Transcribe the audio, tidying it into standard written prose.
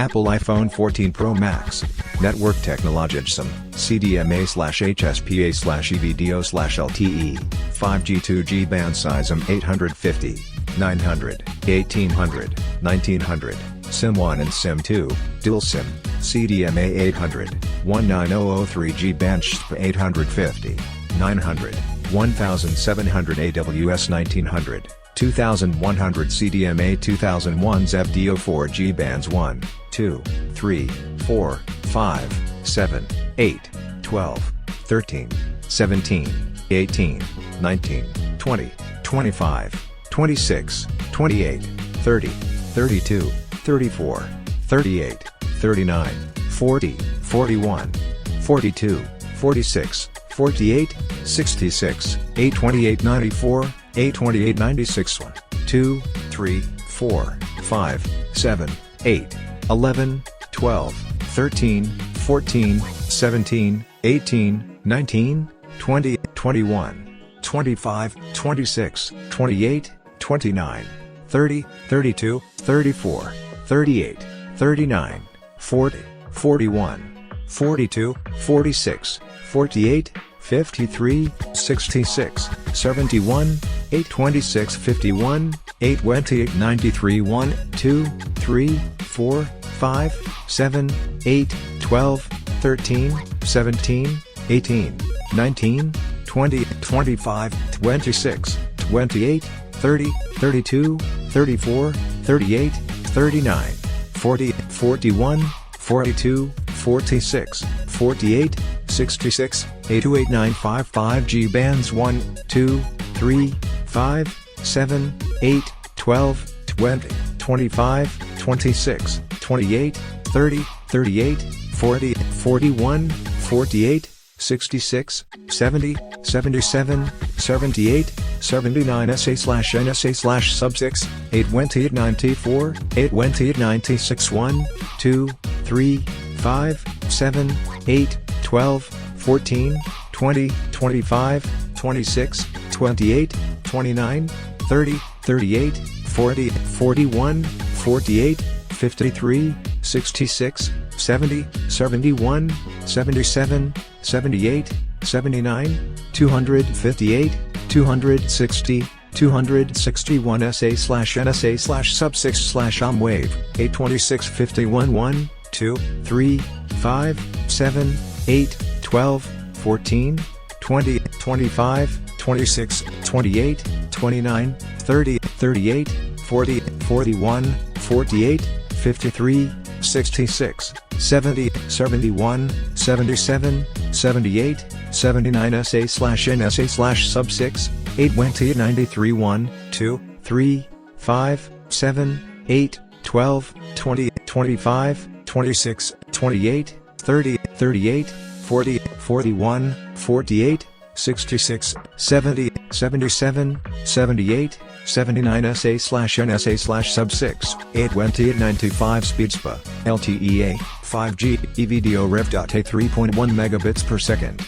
Apple iPhone 14 Pro Max. NETWORKTechnologyGSM, CDMA/HSPA/EVDO/LTE, 5G 2G band size M850, 900, 1800, 1900, SIM1 and SIM2, dual SIM, CDMA 800, 19003G bandsHSPA 850, 900, 1700 AWS 1900, 2100 CDMA 2001's EVDO 4G bands 1, 2, 3, 4, 5, 7, 8, 12, 13, 17, 18, 19, 20, 25, 26, 28, 30, 32, 34, 38, 39, 40, 41, 42, 46, 48, 66, 828 94, 828 96 1, 2, 3, 4, 5, 7, 8, 11, 12, 13, 14, 17, 18, 19, 20, 21, 25, 26, 28, 29, 30, 32, 34, 38, 39, 40, 41, 42, 46, 48, 53, 66, 71, 826 51, 828 93 1, 2, 3, 4, 5, 7, 8, 12, 13, 17, 18, 19, 20, 25, 26, 28, 30, 32, 34, 38, 39, 40, 41, 42, 46, 48, 66, 828955G bands 1, 2, 3, 5, 7, 8, 12, 20, 25, 26, 28, 30, 38, 40, 41, 48, 66, 70, 77, 78, 79 SA/NSA/sub6, 828 94, 828 96 1, 2, 3, 5, 7, 8, 12, 14, 20, 25, 26, 28, 29, 30, 38, 40, 41, 48, 53, 66, 70, 71, 77, 78, 79, 258, 260, 261 SA/NSA/sub6/mmWave, 826 51 1, 2, 3, 5, 7, 8, 12, 14, 20, 25, 26, 28, 29, 30, 38, 40, 41, 48, 53, 66, 70, 71, 77, 78, 79 SA/NSA/sub6, 828 93 1, 2, 3, 5, 7, 8, 12, 20, 25, 26, 28, 30, 38, 40, 41, 48, 66, 70, 77, 78, 79 SA/NSA/sub6, 828 95 SpeedSPA, LTE-A, 5G, EVDO Rev.A 3.1 megabits per second.